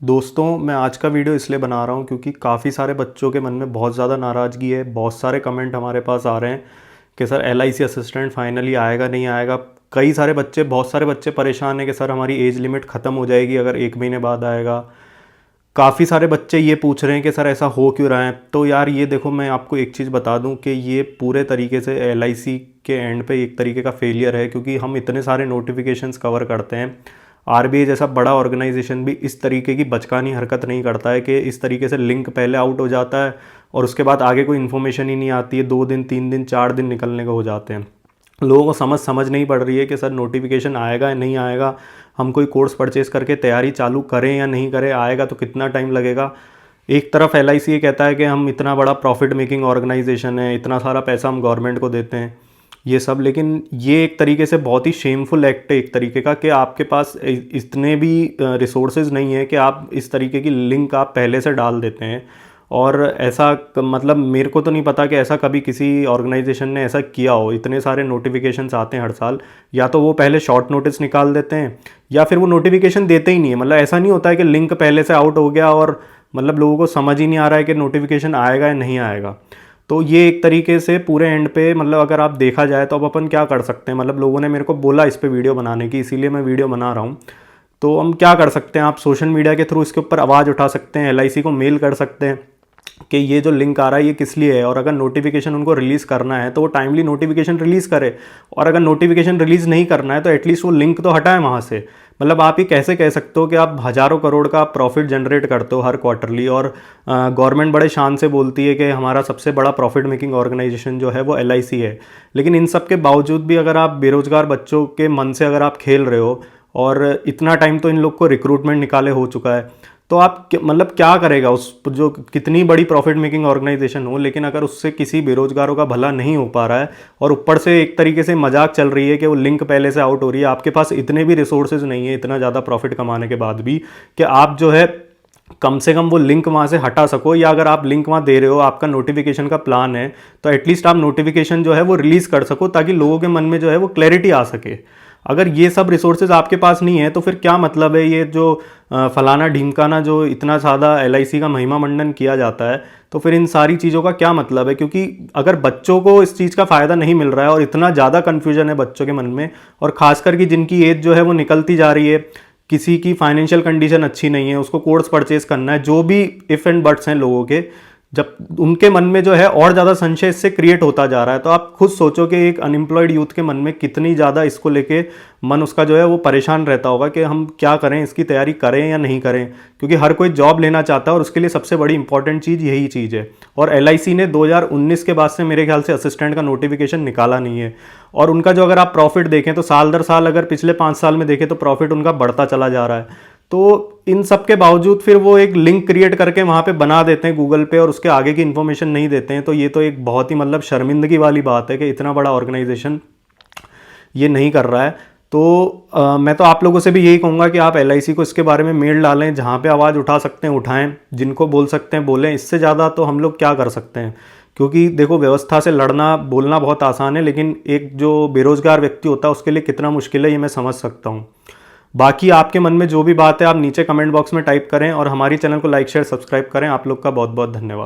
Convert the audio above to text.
दोस्तों मैं आज का वीडियो इसलिए बना रहा हूँ क्योंकि काफ़ी सारे बच्चों के मन में बहुत ज़्यादा नाराज़गी है। बहुत सारे कमेंट हमारे पास आ रहे हैं कि सर LIC असिस्टेंट फाइनली आएगा नहीं आएगा। कई सारे बच्चे बहुत सारे बच्चे परेशान हैं कि सर हमारी एज लिमिट ख़त्म हो जाएगी अगर 1 महीने बाद आएगा। काफ़ी सारे बच्चे ये पूछ रहे हैं कि सर ऐसा हो क्यों रहा है। तो यार ये देखो, मैं आपको एक चीज़ बता दूं कि ये पूरे तरीके से LIC के एंड पे एक तरीके का फेलियर है, क्योंकि हम इतने सारे नोटिफिकेशंस कवर करते हैं। RBI जैसा बड़ा ऑर्गेनाइजेशन भी इस तरीके की बचकानी हरकत नहीं करता है कि इस तरीके से लिंक पहले आउट हो जाता है और उसके बाद आगे कोई इन्फॉर्मेशन ही नहीं आती है। 2 दिन 3 दिन 4 दिन निकलने को हो जाते हैं। लोगों को समझ नहीं पड़ रही है कि सर नोटिफिकेशन आएगा या नहीं आएगा, हम कोई कोर्स परचेज करके तैयारी चालू करें या नहीं करें, आएगा तो कितना टाइम लगेगा। एक तरफ LIC ये कहता है कि हम इतना बड़ा प्रॉफिट मेकिंग ऑर्गेनाइजेशन है, इतना सारा पैसा हम गवर्नमेंट को देते हैं ये सब, लेकिन ये एक तरीके से बहुत ही शेमफुल एक्ट है एक तरीके का कि आपके पास इतने भी रिसोर्सेज नहीं है कि आप इस तरीके की लिंक आप पहले से डाल देते हैं। और ऐसा मतलब मेरे को तो नहीं पता कि ऐसा कभी किसी ऑर्गेनाइजेशन ने ऐसा किया हो। इतने सारे नोटिफिकेशंस आते हैं हर साल, या तो वो पहले शॉर्ट नोटिस निकाल देते हैं या फिर वो नोटिफिकेशन देते ही नहीं है। मतलब ऐसा नहीं होता है कि लिंक पहले से आउट हो गया और मतलब लोगों को समझ ही नहीं आ रहा है कि नोटिफिकेशन आएगा या नहीं आएगा। तो ये एक तरीके से पूरे एंड पे मतलब अगर आप देखा जाए तो अब अपन क्या कर सकते हैं। मतलब लोगों ने मेरे को बोला इस पे वीडियो बनाने की, इसीलिए मैं वीडियो बना रहा हूँ। तो हम क्या कर सकते हैं, आप सोशल मीडिया के थ्रू इसके ऊपर आवाज़ उठा सकते हैं, LIC को मेल कर सकते हैं कि ये जो लिंक आ रहा है ये किस लिए है, और अगर नोटिफिकेशन उनको रिलीज़ करना है तो वो टाइमली नोटिफिकेशन रिलीज़ करे, और अगर नोटिफिकेशन रिलीज़ नहीं करना है तो एटलीस्ट वो लिंक तो हटाए वहाँ से। मतलब आप ये कैसे कह सकते हो कि आप हज़ारों करोड़ का प्रॉफिट जनरेट करते हो हर क्वार्टरली, और गवर्नमेंट बड़े शान से बोलती है कि हमारा सबसे बड़ा प्रॉफिट मेकिंग ऑर्गेनाइजेशन जो है वो LIC है। लेकिन इन सब के बावजूद भी अगर आप बेरोजगार बच्चों के मन से अगर आप खेल रहे हो, और इतना टाइम तो इन लोग को रिक्रूटमेंट निकाले हो चुका है, तो आप मतलब क्या करेगा उस जो कितनी बड़ी प्रॉफिट मेकिंग ऑर्गेनाइजेशन हो, लेकिन अगर उससे किसी बेरोजगारों का भला नहीं हो पा रहा है और ऊपर से एक तरीके से मजाक चल रही है कि वो लिंक पहले से आउट हो रही है, आपके पास इतने भी रिसोर्सेज नहीं है इतना ज़्यादा प्रॉफिट कमाने के बाद भी कि आप जो है कम से कम वो लिंक वहाँ से हटा सको, या अगर आप लिंक वहाँ दे रहे हो, आपका नोटिफिकेशन का प्लान है, तो एटलीस्ट आप नोटिफिकेशन जो है वो रिलीज़ कर सको ताकि लोगों के मन में जो है वो क्लैरिटी आ सके। अगर ये सब रिसोर्सेज आपके पास नहीं है तो फिर क्या मतलब है ये जो फलाना ढिमकाना जो इतना ज़्यादा LIC का महिमा मंडन किया जाता है, तो फिर इन सारी चीज़ों का क्या मतलब है। क्योंकि अगर बच्चों को इस चीज़ का फ़ायदा नहीं मिल रहा है और इतना ज़्यादा कन्फ्यूजन है बच्चों के मन में, और ख़ासकर कि जिनकी एज जो है वो निकलती जा रही है, किसी की फाइनेंशियल कंडीशन अच्छी नहीं है, उसको कोर्स परचेज करना है, जो भी इफ़ एंड बट्स हैं लोगों के, जब उनके मन में जो है और ज़्यादा संशय इससे क्रिएट होता जा रहा है। तो आप खुद सोचो कि एक अनएम्प्लॉयड यूथ के मन में कितनी ज़्यादा इसको लेके मन उसका जो है वो परेशान रहता होगा कि हम क्या करें, इसकी तैयारी करें या नहीं करें। क्योंकि हर कोई जॉब लेना चाहता है और उसके लिए सबसे बड़ी इंपॉर्टेंट चीज़ यही चीज़ है। और LIC ने 2019 के बाद से मेरे ख्याल से असिस्टेंट का नोटिफिकेशन निकाला नहीं है। और उनका जो अगर आप प्रॉफिट देखें तो साल दर साल अगर पिछले 5 साल में देखें तो प्रॉफिट उनका बढ़ता चला जा रहा है। तो इन सब के बावजूद फिर वो एक लिंक क्रिएट करके वहाँ पे बना देते हैं गूगल पे और उसके आगे की इन्फॉर्मेशन नहीं देते हैं। तो ये तो एक बहुत ही मतलब शर्मिंदगी वाली बात है कि इतना बड़ा ऑर्गेनाइजेशन ये नहीं कर रहा है। तो मैं तो आप लोगों से भी यही कहूँगा कि आप LIC को इसके बारे में मेल डालें, जहाँ पे आवाज़ उठा सकते हैं उठाएं, जिनको बोल सकते हैं बोलें। इससे ज़्यादा तो हम लोग क्या कर सकते हैं। क्योंकि देखो, व्यवस्था से लड़ना बोलना बहुत आसान है, लेकिन एक जो बेरोजगार व्यक्ति होता है उसके लिए कितना मुश्किल है ये मैं समझ सकता हूँ। बाकी आपके मन में जो भी बात है आप नीचे कमेंट बॉक्स में टाइप करें, और हमारी चैनल को लाइक शेयर सब्सक्राइब करें। आप लोग का बहुत बहुत धन्यवाद।